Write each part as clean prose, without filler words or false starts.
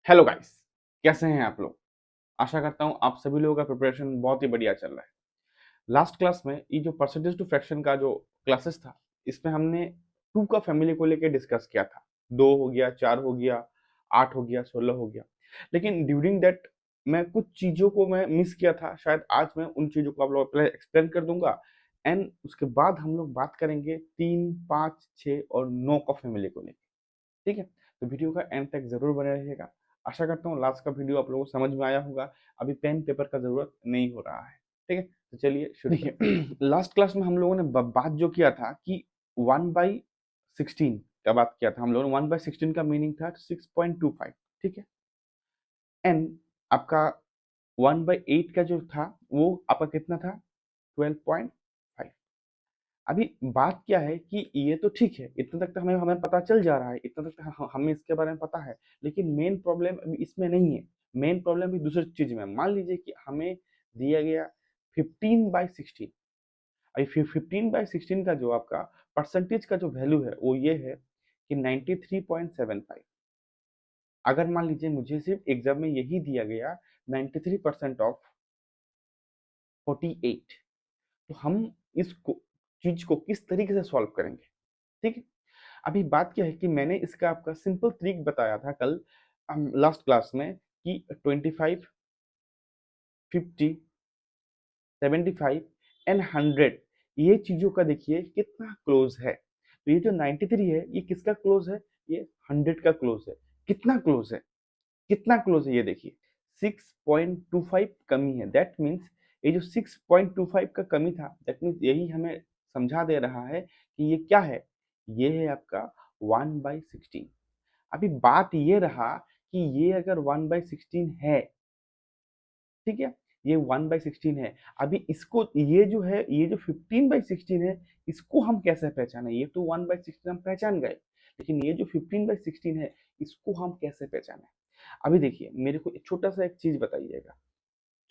Hello guys, कैसे हैं आप लोग। आशा करता हूँ आप सभी लोगों का प्रिपरेशन बहुत ही बढ़िया चल रहा है। लास्ट क्लास में ये जो परसेंटेज टू फ्रैक्शन का जो क्लासेस था, इसमें हमने टू का फैमिली को लेकर डिस्कस किया था। दो हो गया, चार हो गया, आठ हो गया, 16 हो गया। लेकिन ड्यूरिंग दैट मैं कुछ चीज़ों को मैं मिस किया था। शायद आज मैं उन चीज़ों को आप लोगों को पहले एक्सप्लेन कर दूंगा, एंड उसके बाद हम लोग बात करेंगे तीन, पाँच, छः और नौ का फैमिली को लेकर। ठीक है, तो वीडियो का एंड तक जरूर बने रहिएगा। आशा करता हूँ लास्ट का वीडियो आप लोगों को समझ में आया होगा। अभी पेन पेपर का जरूरत नहीं हो रहा है। ठीक है, तो चलिए शुरू देखिए। लास्ट क्लास में हम लोगों ने बात जो किया था कि 1/16 का बात किया था हम लोगों ने। 1/16 का मीनिंग था 6.25। ठीक है, एंड आपका 1/8 का जो था वो आपका कितना था, 12.5। अभी बात क्या है कि ये तो ठीक है, इतना तक तो हमें हमें पता चल जा रहा है, इतना तक तो हमें इसके बारे में पता है। लेकिन मेन प्रॉब्लम अभी इसमें नहीं है। मेन प्रॉब्लम भी दूसरी चीज में है। मान लीजिए कि हमें दिया गया 15/16। अभी 15/16 का जो आपका परसेंटेज का जो वैल्यू है वो ये है कि 93.75। अगर मान लीजिए मुझे सिर्फ एग्जाम में यही दिया गया 93% ऑफ 48, तो हम इस चीज को किस तरीके से सॉल्व करेंगे। ठीक है, अभी बात क्या है कि मैंने इसका आपका सिंपल ट्रिक बताया था कल लास्ट क्लास में कि 25, 50, 75 एंड 100, ये चीजों का देखिए कितना क्लोज है। तो ये जो 93 है ये किसका क्लोज है, ये 100 का क्लोज है। कितना क्लोज है, कितना क्लोज है ये देखिए, 6.25 कमी है। दैट मीन्स ये जो 6.25 का कमी था, दैट मीन्स यही हमें समझा दे रहा है कि ये क्या है, ये है आपका 1/16। अभी बात ये रहा कि ये अगर 1/16 है, ठीक है, ये 1/16 है। अभी इसको ये जो है, ये जो 15/16 है, इसको हम कैसे पहचाने। ये तो 1/16 हम पहचान गए, लेकिन ये जो 15/16 है, इसको हम कैसे पहचाने। अभी देखिए, मेरे को छोटा सा एक चीज बताइएगा,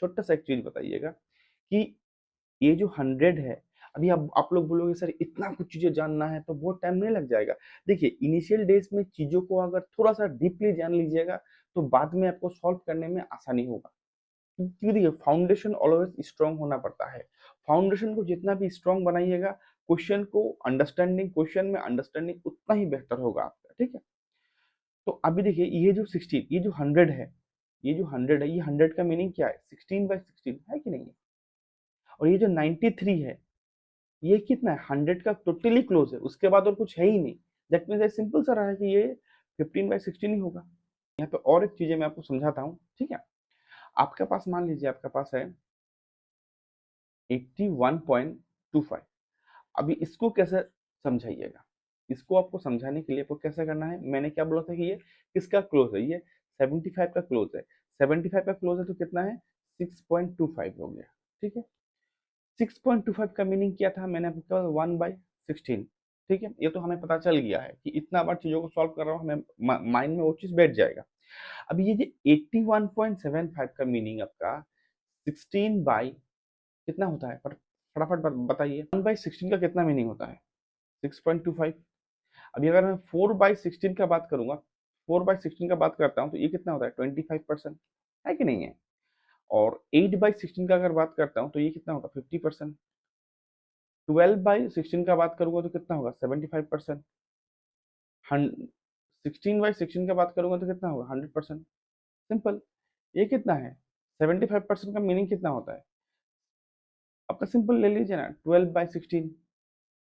छोटा सा एक चीज बताइएगा कि ये जो 100 है, अभी आप लोग बोलोगे सर इतना कुछ चीजें जानना है तो बहुत टाइम नहीं लग जाएगा। देखिए, इनिशियल डेज में चीजों को अगर थोड़ा सा डीपली जान लीजिएगा तो बाद में आपको सॉल्व करने में आसानी होगा। क्योंकि देखिए, फाउंडेशन ऑलवेज स्ट्रांग होना पड़ता है। फाउंडेशन को जितना भी स्ट्रांग बनाइएगा, क्वेश्चन को अंडरस्टैंडिंग, क्वेश्चन में अंडरस्टैंडिंग उतना ही बेहतर होगा आपका। ठीक है, तो अभी देखिए, ये जो 16, ये जो 100 है, ये जो 100 है, ये 100 का मीनिंग क्या है, 16/16 है कि नहीं है। और ये जो 93 है, ये कितना है, 100 का टोटली क्लोज है, उसके बाद और कुछ है ही नहीं। दैट मीन्स सिंपल सा रहा है कि ये 15/16 ही होगा। यहाँ पे और एक चीजें मैं आपको समझाता हूँ। ठीक है, आपके पास मान लीजिए आपके पास है 81.25। अभी इसको कैसे समझाइएगा, इसको आपको समझाने के लिए आपको कैसे करना है, मैंने क्या बोला था कि ये किसका क्लोज है, ये 75 का क्लोज है। 75 का क्लोज है तो कितना है, 6.25 हो गया। ठीक है, 6.25 का मीनिंग क्या था, मैंने आपको कहा 1/16। ठीक है, ये तो हमें पता चल गया है कि इतना बार चीजों को सॉल्व कर रहा हूँ, हमें माइंड में वो चीज बैठ जाएगा। अब ये जो 81.75 का मीनिंग आपका 16 बाई कितना होता है, फटाफट बताइए। 1/16 का कितना मीनिंग होता है, 6.25। अभी अगर मैं 4/16 का बात करूंगा, 4/16 का बात करता हूँ तो ये कितना होता है, 25%, है कि नहीं है। और 8/16 का अगर बात करता हूँ तो ये कितना होगा, 50%। 12/16 का बात करूंगा तो कितना होगा, 75%। 16/16 का बात करूंगा तो कितना होगा, 100%। सिंपल। ये कितना है, 75% का मीनिंग कितना होता है, आपका सिंपल ले लीजिए ना, 12/16।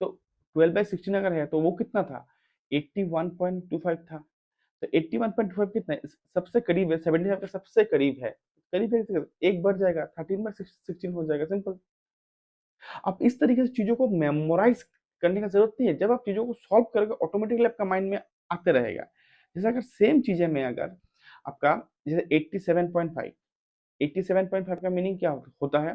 तो 12/16 अगर है तो वो कितना था, 81.25 था। तो 81.25 कितना है, सबसे करीब है, 75 का सबसे करीब है। करीब है तो एक बढ़ जाएगा, 13/16 हो जाएगा। सिंपल। आप इस तरीके से चीजों को मेमोराइज करने का जरूरत नहीं है। जब आप चीजों को सॉल्व करोगे, ऑटोमेटिकली आपका माइंड में आते रहेगा। जैसे अगर सेम चीजें में अगर आपका, जैसे 87.5, 87.5 का मीनिंग क्या होता है,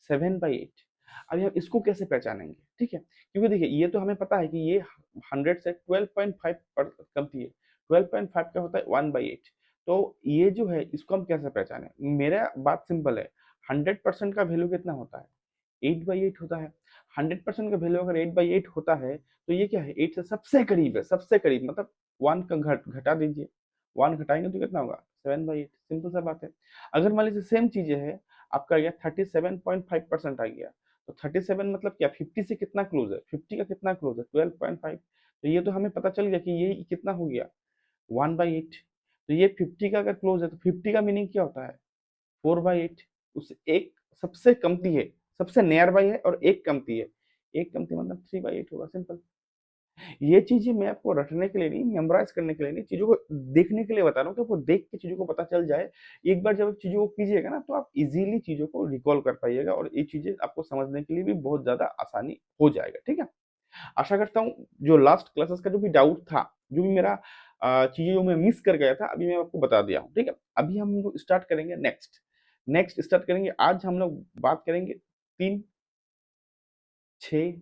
7/8। अभी हम इसको कैसे पहचानेंगे, ठीक है, क्योंकि देखिए ये तो हमें पता है कि ये 100 से 12.5 पर कमती है। 12.5 का होता है 1/8। तो ये जो है इसको हम कैसे पहचाने, मेरा बात सिंपल है। 100% का वैल्यू कितना होता है, 8/8 होता है। 100% का वैल्यू अगर 8/8 होता है तो ये क्या है, 8 से सबसे करीब है, सबसे करीब मतलब 1 का घटा दीजिए, 1 घटाएंगे तो कितना होगा 7/8, सिंपल सा बात है। अगर मान लीजिए सेम चीजें है, आपका आ गया 37.5% आ गया, तो 37 मतलब क्या 50 से कितना क्लोज है, 50 का कितना क्लोज है 12.5, तो ये तो हमें पता चल गया कि ये कितना हो गया 1/8। तो ये 50 का अगर क्लोज है तो 50 का मीनिंग क्या होता है 4/8। उस एक सबसे कमती है, सबसे नियर बाई है और एक कमती है, एक कमती मतलब 3/8 होगा, सिंपल। ये चीजें मैं आपको रटने के लिए नहीं, मेमोराइज करने के लिए नहीं, चीजों को देखने के लिए बता रहा हूँ कि आपको देख के चीजों को पता चल जाए। एक बार जब चीजों को कीजिएगा ना तो आप इजीली चीजों को रिकॉल कर पाइएगा और ये चीजें आपको समझने के लिए भी बहुत ज्यादा आसानी हो जाएगा, ठीक है। आशा करता हूँ जो लास्ट क्लासेस का जो भी डाउट था, जो भी मेरा चीजें जो मैं मिस कर गया था, अभी मैं आपको बता दिया हूँ, ठीक है। अभी हम लोग स्टार्ट करेंगे नेक्स्ट, नेक्स्ट स्टार्ट करेंगे। आज हम लोग बात करेंगे 3, 6,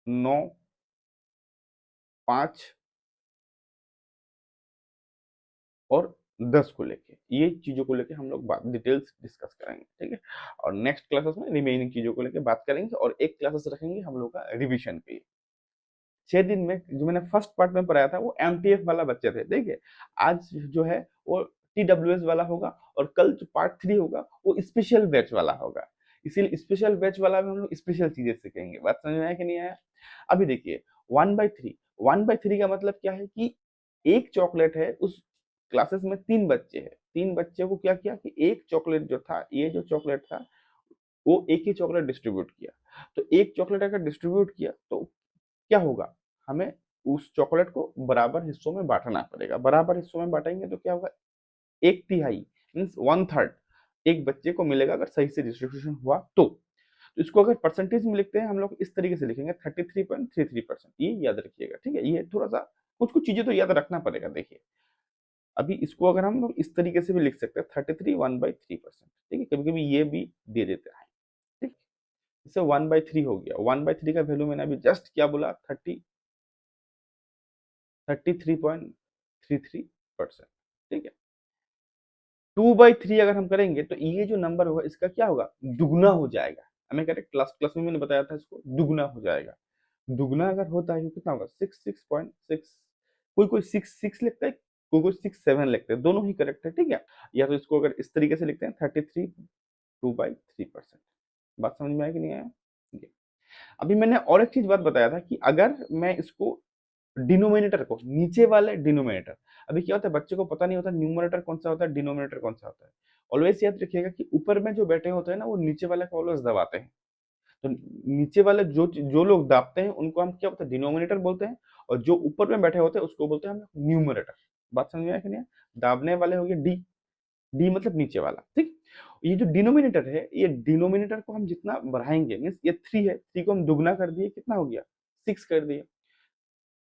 9, 5 और 10 को लेके, ये चीजों को लेके हम लोग बात डिटेल्स डिस्कस करेंगे, ठीक है। और नेक्स्ट क्लासेस में रिमेनिंग चीजों को लेके बात करेंगे और एक क्लासेस रखेंगे हम लोग का रिवीजन के लिए। 6 दिन में जो मैंने फर्स्ट पार्ट में पढ़ाया था वो एमटीएफ वाला बच्चे थे, देखिए। आज जो है वो टीडब्ल्यूएस वाला होगा और कल जो पार्ट 3 होगा वो स्पेशल बैच वाला होगा। इसीलिए स्पेशल बैच वाला में हम लोग स्पेशल चीजें सीखेंगे। बात समझ में आया कि नहीं आया? अभी देखिए 1/3, 1/3 का मतलब क्या है कि एक चॉकलेट है, उस क्लासेस में 3 बच्चे हैं, 3 बच्चे को क्या किया कि एक चॉकलेट जो था, ये जो चॉकलेट था वो एक ही चॉकलेट डिस्ट्रीब्यूट किया। तो एक चॉकलेट अगर डिस्ट्रीब्यूट किया तो क्या होगा, हमें उस चॉकलेट को बराबर हिस्सों में बांटना पड़ेगा। बराबर हिस्सों में बांटेंगे तो क्या होगा, 1/3 मीन्स 1/3 एक बच्चे को मिलेगा अगर सही से डिस्ट्रीब्यूशन हुआ तो इसको अगर परसेंटेज में लिखते हैं हम लोग इस तरीके से लिखेंगे 33.33%, ये याद रखिएगा, ठीक है। ये थोड़ा सा कुछ कुछ चीजें तो याद रखना पड़ेगा। देखिए अभी इसको अगर हम लोग इस तरीके से भी लिख सकते हैं 33 1/3%, ठीक है। कभी कभी ये भी दे देते हैं, ठीक है। इससे 1/3 हो गया। 1/3 का वैल्यू मैंने अभी जस्ट क्या बोला, 33.33%, ठीक है। 2/3 अगर हम करेंगे तो ये जो नंबर होगा इसका क्या होगा, दुगना हो जाएगा। हमें करेक्ट क्लास क्लास में मैंने बताया था इसको दुगना हो जाएगा। दुगना अगर होता है तो कितना होगा 66.6, कोई कोई 6 लिखता है, कोई कोई 6 7 लिखते हैं, दोनों ही करेक्ट है, ठीक है। या तो इसको अगर इस तरीके से लिखते हैं 33 2/3%। बात समझ में आया कि नहीं आया? ये। अभी मैंने और एक चीज बात बताया था कि अगर मैं इसको डिनोमिनेटर को, नीचे वाले डिनोमिनेटर, अभी क्या होता है बच्चे को पता नहीं होता न्यूमरेटर कौन सा होता है डिनोमिनेटर कौन सा होता है। ऑलवेज याद रखिएगा कि ऊपर में जो बैठे होते हैं ना वो नीचे वाले को ऑलवेज दबाते हैं। तो नीचे वाले जो जो लोग दाबते हैं उनको हम क्या बोलते हैं डिनोमिनेटर बोलते हैं, और जो ऊपर में बैठे होते हैं उसको बोलते हैं हम न्यूमरेटर। बात समझ में आया कि नहीं? दाबने वाले हो गए डी, डी मतलब नीचे वाला, ठीक। ये जो डिनोमिनेटर है, ये डिनोमिनेटर को हम जितना बढ़ाएंगे, मीन्स ये 3 है, 3 को हम दुगना कर दिए, कितना हो गया 6 कर दिए।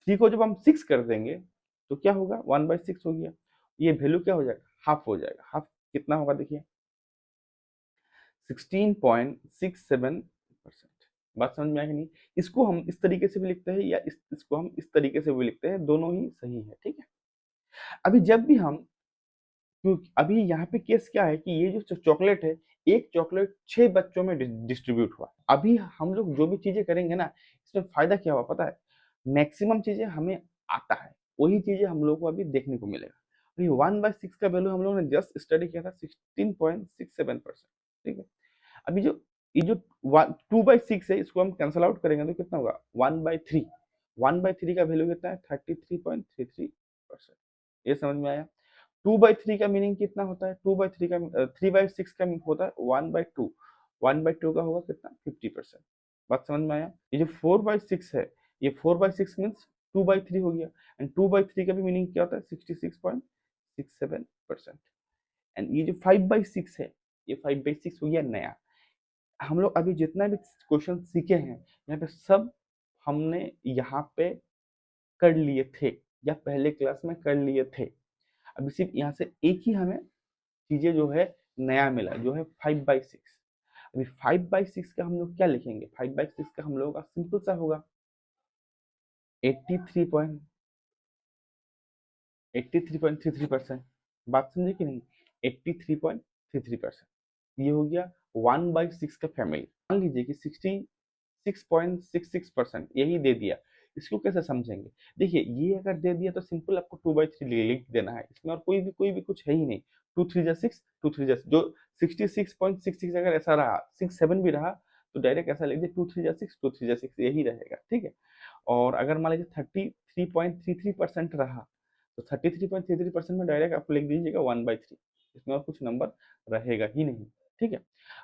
3 को जब हम 6 कर देंगे तो क्या होगा 1/6 हो गया। ये वैल्यू क्या हो जाएगा, हाफ हो जाएगा। हाफ कितना होगा देखिए 16.67%। बात समझ में आया कि नहीं? इसको हम इस तरीके से भी लिखते हैं या इसको हम इस तरीके से भी लिखते हैं, दोनों ही सही है, ठीक है। अभी जब भी हम, क्योंकि अभी यहाँ पे केस क्या है कि ये जो चॉकलेट है, एक चॉकलेट 6 बच्चों में डिस्ट्रीब्यूट हुआ। अभी हम लोग जो भी चीजें करेंगे ना, इसमें फायदा क्या हुआ पता है, मैक्सिमम चीजें हमें आता है, वही चीजें हम लोग को अभी देखने को मिलेगा। अभी 1/6 का वैल्यू हम लोगों ने जस्ट स्टडी किया था 16.67%, ठीक है। अभी जो ये जो 2/6 है इसको हम कैंसल आउट करेंगे तो कितना होगा 1/3। 1/3 का वैल्यू कितना है 33.33%। ये समझ में आया? 2/3 का मीनिंग कितना होता है, 2/3 का 3/6 का होता है 1/2। 1/2 का होगा कितना 50%। बात समझ में आया? ये जो 4/6 है, ये 4/6 मीन्स 2/3 हो गया। एंड 2/3 का भी मीनिंग क्या होता है 66.67%। एंड ये जो 5/6 है, ये 5/6 हो गया नया। हम लोग अभी जितना भी क्वेश्चन सीखे हैं यहाँ पे सब हमने यहाँ पे कर लिए थे या पहले क्लास में कर लिए थे। अभी सिर्फ यहाँ से एक ही हमें चीजें जो है नया मिला, जो है 5/6। अभी 5/6 का हम लोग क्या लिखेंगे, 5/6 का हम लोगों का सिंपल सा होगा 83.33%। बात समझे कि नहीं, 83.33%। ये हो गया 1/6 का फैमिली। मान लीजिए कि 66.66% यही दे दिया, इसको कैसे समझेंगे? देखिए, ये अगर दे दिया तो सिंपल आपको 2/3 लिख देना है, इसमें और कोई भी कुछ है ही नहीं। 2 3 जा 6, 2 3 जा जो 66.66 अगर ऐसा रहा, 6 7 भी रहा, तो डायरेक्ट ऐसा लिख दिए 2 3 जा 6, 2 3 जा 6 यही रहेगा, ठीक है? और अगर मान लीजिए 33.33% रहा, तो 33.33% में डायरेक्ट आप लिख दीजिएगा 1/3, इसमें और कुछ नंबर रहेगा ही नहीं, ठीक है?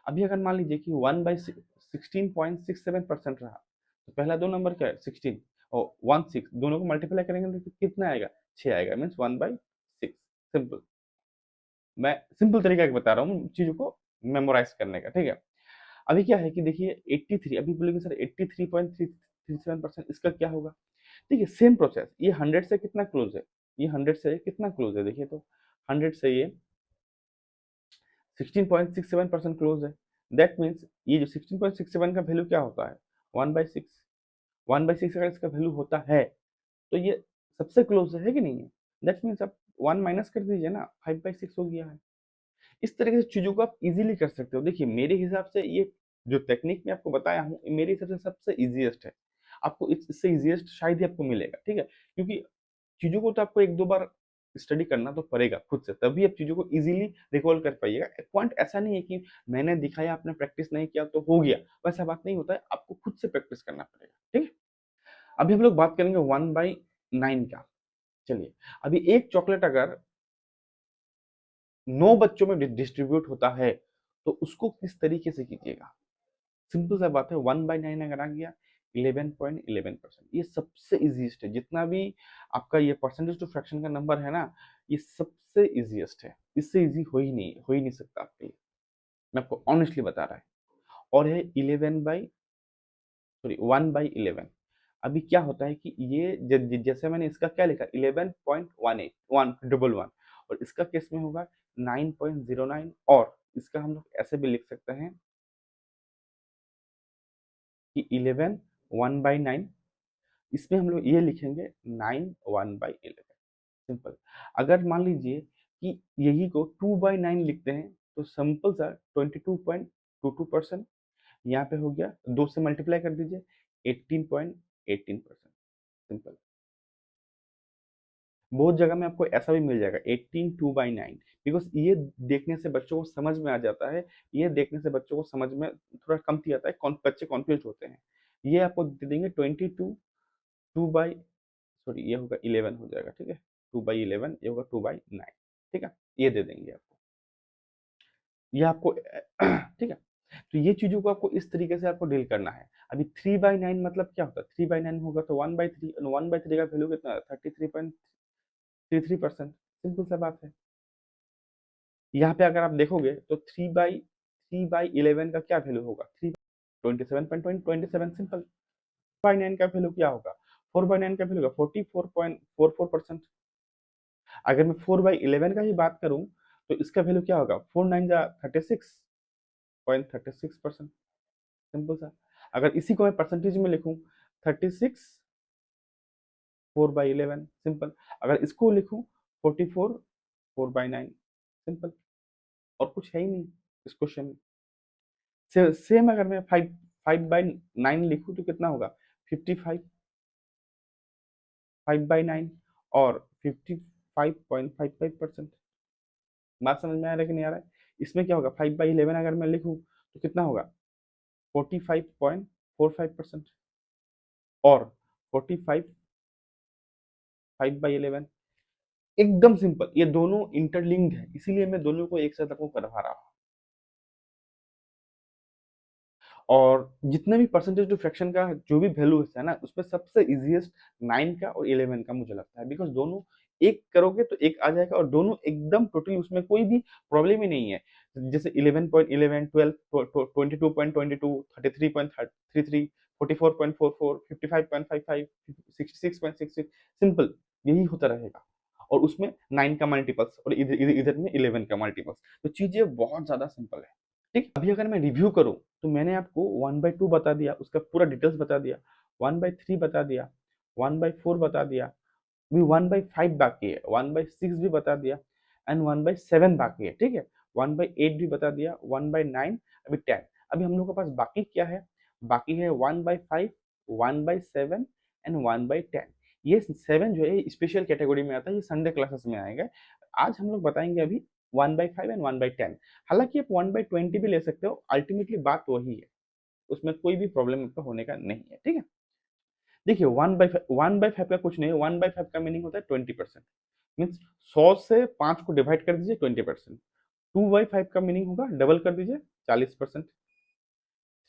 अभी अगर मान लीजिए कि 1/16.67% रहा, तो पहला 2 नंबर क्या है? 16 और 16 दोनों को मल्टीप्लाई करेंगे तो कितना आएगा? 6 आएगा, मीन्स 1/6, सिंपल। मैं सिंपल तरीका एक बता रहा हूँ चीज़ों को मेमोराइज़ करने का, ठीक है? अभी क्या है कि देखिए 83 अभी बोलेंगे सर 83.337% इसका क्या होगा? देखिए सेम प्रोसेस, ये 100 से कितना क्लोज है? ये 100 से कितना क्लोज है? देखिए तो 100 से ये 16.67% क्लोज है। दैट मीन्स ये जो 16.67 का वैल्यू क्या होता है? 1/6। 1/6 अगर इसका वैल्यू होता है तो ये सबसे क्लोज है कि नहीं है? दैट मीन्स आप 1 माइनस कर दीजिए ना, 5/6 हो गया है। इस तरीके से चीज़ों को आप इज़िली कर सकते हो। देखिए मेरे हिसाब से ये जो टेक्निक मैं आपको बताया हूँ, मेरे हिसाब से सबसे ईज़ीएस्ट है। आपको इससे ईज़ीएस्ट शायद ही आपको मिलेगा, ठीक है? क्योंकि चीज़ों को तो आपको 1-2 बार स्टडी करना तो पड़ेगा खुद से, तभी आप चीज़ों को ईज़िली रिकॉल कर पाइएगा। पॉइंट ऐसा नहीं है कि मैंने दिखाया, आपने प्रैक्टिस नहीं किया तो हो गया, वैसा बात नहीं होता है, आपको खुद से प्रैक्टिस करना पड़ेगा, ठीक है? अभी हम लोग बात करेंगे 1/9 का। चलिए, अभी एक चॉकलेट अगर 9 बच्चों में डिस्ट्रीब्यूट होता है, तो उसको किस तरीके से कीजिएगा? सिंपल सा बात है, 1/9 अगर आ गया 11.11%, ये सबसे इजीएस्ट है। जितना भी आपका ये परसेंटेज टू फ्रैक्शन का नंबर है ना, ये सबसे इजीएस्ट है। इससे इजी हो ही नहीं सकता आपके लिए। मैं आपको ऑनेस्टली बता रहा है। और है 1/11। अभी क्या होता है कि ये जैसे मैंने इसका क्या लिखा 11.18 111 और इसका केस में होगा 9.09 और इसका हम लोग ऐसे भी लिख सकते हैं कि 11 1/9, इसमें हम लोग ये लिखेंगे 9 1/11, सिंपल। अगर मान लीजिए कि यही को 2/9 लिखते हैं तो सिंपल सा 22.22%, यहाँ पे हो गया 2 से मल्टीप्लाई कर दीजिए 18.18%, सिंपल। बहुत जगह में आपको ऐसा भी मिल जाएगा 18 2/9, बिकॉज ये देखने से बच्चों को समझ में आ जाता है। ये देखने से बच्चों को समझ में थोड़ा कमती आता है, बच्चे कॉन्फ्यूज होते हैं। ये आपको दे देंगे 22 टू बाई सॉरी ये होगा 11 हो जाएगा, ठीक है? 2/11 ये होगा 2/9, ठीक है? ये दे देंगे आपको, ये आपको ठीक है? तो ये चीज़ों को आपको इस तरीके से आपको डील करना है। अभी 3/9 मतलब क्या होता है? 3/9 होगा तो 1/3 और 1/3 का वैल्यू कितना है? 33.33%, सिंपल सा बात है। यहाँ पे अगर आप देखोगे तो 3/11 का क्या वैल्यू होगा? 27.27, सिंपल। 4/9 का वैल्यू क्या होगा? 4/9 का वैल्यू होगा 44.44%। अगर मैं 4/11 का ही बात करूँ तो इसका वैल्यू क्या होगा? 4 9 जा 36.36%, सिंपल सा। अगर इसी को मैं परसेंटेज में लिखूँ 36 4/11, सिंपल। अगर इसको लिखूँ 44 4/9, सिंपल। और कुछ है ही नहीं इस क्वेश्चन में। सेम अगर मैं 5/9 लिखूँ तो कितना होगा? 55 5/9 और 55.55%। बात समझ में आ रहा है कि नहीं आ रहा है? इसमें क्या होगा? 5/11 अगर मैं लिखूँ तो कितना होगा? 45.45% और 45 5/11, एकदम सिंपल। ये दोनों इंटरलिंक्ड है, इसीलिए मैं दोनों को एक साथ आपको करवा रहा हूँ। और जितने भी परसेंटेज टू फ्रैक्शन का जो भी वैल्यू है ना, उसमें सबसे इजीएस्ट 9 का और 11 का मुझे लगता है, बिकॉज दोनों एक करोगे तो एक आ जाएगा और दोनों एकदम टोटली उसमें कोई भी प्रॉब्लम ही नहीं है। जैसे 11.11 12 22.22 33.33 44.44 55.55 66.66, सिंपल यही होता रहेगा। और उसमें 9 का मल्टीपल्स और इधर इधर इधर में 11 का मल्टीपल्स, तो चीजें बहुत ज्यादा सिंपल है। ठीक, अभी अगर मैं रिव्यू करूँ तो मैंने आपको 1/2 बता दिया, उसका पूरा डिटेल्स बता दिया, 1/3 बता दिया, 1/4 बता दिया, अभी 1/5 बाकी है, 1/6 भी बता दिया एंड 1/7 बाकी है, ठीक है? 1/8 भी बता दिया, 1/9, अभी 10। अभी हम लोग के पास बाकी क्या है? बाकी है 1/5, 1/7 एंड 1/10। ये 7 जो है स्पेशल कैटेगरी में आता है, ये संडे क्लासेस में आएगा। आज हम लोग बताएंगे अभी 1/5 एंड 1/10। हालांकि आप 1/20 भी ले सकते हो, अल्टीमेटली बात वही है, उसमें कोई भी प्रॉब्लम आपका होने का नहीं है, ठीक है। देखिए 1/5 का कुछ नहीं है, 1/5 का मीनिंग होता है 20%। मीन्स 100 से 5 को डिवाइड कर दीजिए 20%। 2/5 का मीनिंग होगा डबल कर दीजिए 40%।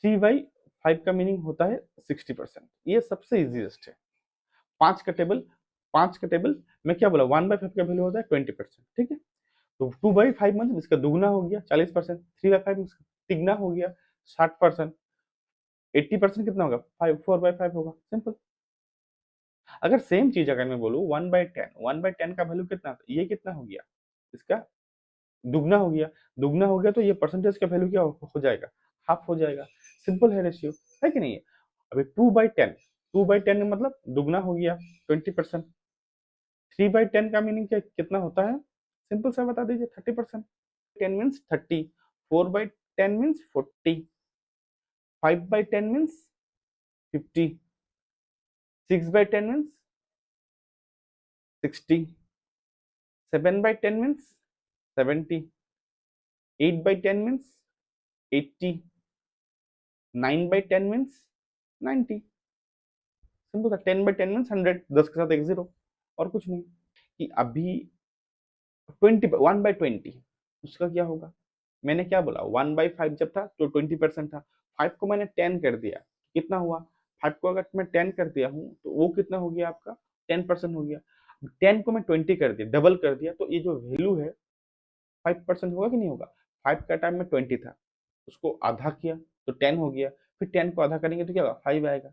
3/5 का मीनिंग होता है 60%। ये सबसे इजीएस्ट है। 5 का टेबल मैं क्या बोला, 1/5 का वैल्यू होता है 20%, ठीक है। तो 2/5 मतलब इसका दुगना हो गया 40%, 3/5 इसका तिगना हो गया 60%, 80% कितना होगा 4/5 होगा, सिंपल। अगर सेम चीज अगर मैं बोलूँ 1/10, 1/10 का वैल्यू कितना था, ये कितना हो गया, इसका दुगना हो गया। दुगना हो गया तो ये परसेंटेज का वैल्यू क्या हो जाएगा, हाफ हो जाएगा। सिंपल है रेशियो, है कि नहीं है। अभी 2/10, 2/10 मतलब दुगना हो गया 20%। 3/10 का मीनिंग क्या कितना होता है, सिंपल सा बता दीजिए 30%। 10 means 30, 4/10 means 40, 5/10 means 50, 6/10 means 60, 7/10 means 70, 8/10 means 80, 9/10 means 90। Simple था। 10/10 मीन्स 100, 10 के साथ एक जीरो, और कुछ नहीं। कि अभी 1/20 उसका क्या होगा, मैंने क्या बोला 1/5 जब था तो 20% था। 5 को मैंने 10 कर दिया, कितना हुआ, 5 को अगर मैं 10 कर दिया हूँ तो वो कितना हो गया आपका 10% हो गया। 10 को मैं 20 कर दिया, डबल कर दिया, तो ये जो वैल्यू है 5% होगा कि नहीं होगा। 5 का टाइम में 20 था, उसको आधा किया तो 10 हो गया, फिर 10 को आधा करेंगे तो क्या होगा 5 आएगा।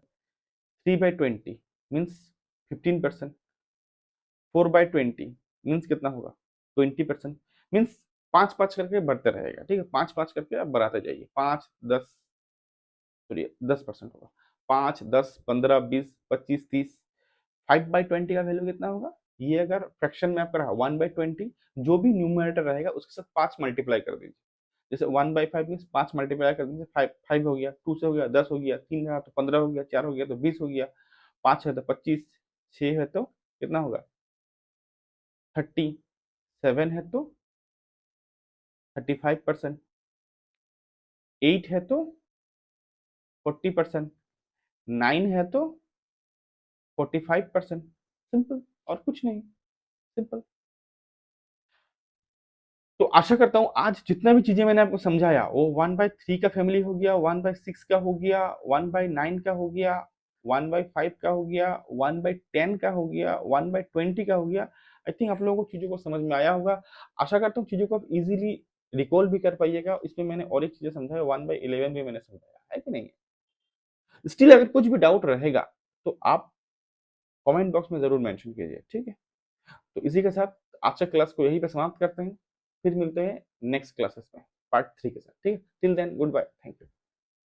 3/20 मीन्स 15%। 4/20 मीन्स कितना होगा 20%। मीन्स 5-5 करके बढ़ते रहेगा, ठीक है, 5-5 करके आप बढ़ाते जाइए। 5-10, सॉरी 10% होगा, 5-10-15-20-25-30। 5/20 का वैल्यू कितना होगा, ये अगर फ्रैक्शन में आपका रहा 1/20, जो भी न्यूमरेटर रहेगा उसके साथ 5 मल्टीप्लाई कर दीजिए। जैसे 1/5 में 5 मल्टीप्लाई कर दीजिए, 5 हो गया, 2 से हो गया 10 हो गया, 3 रहा तो 15 हो गया, 4 हो गया तो 20 हो गया, 5 है तो 25, 6 है तो कितना होगा 30, 7 है तो 35%, 8 है तो 40%, 9 है तो 45%। सिंपल, और कुछ नहीं, सिंपल। तो आशा करता हूँ आज जितना भी चीजें मैंने आपको समझाया वो 1/3 का फैमिली हो गया, 1/6 का हो गया, 1/9 का हो गया, 1/5 का हो गया, 1/10 का हो गया, 1/20 का हो गया। आई थिंक आप लोगों को चीजों को समझ में आया होगा। आशा करता हूँ चीजों को आप इजीली रिकॉल भी कर पाइएगा। इसमें मैंने और एक चीजें समझाया, 1/11 भी मैंने समझाया है कि नहीं। स्टिल अगर कुछ भी डाउट रहेगा तो आप कमेंट बॉक्स में जरूर मेंशन कीजिए, ठीक है। तो इसी के साथ आज का क्लास को यहीं पे समाप्त करते हैं, फिर मिलते हैं नेक्स्ट क्लासेस में पार्ट 3 के साथ, ठीक है। Till then goodbye, thank you.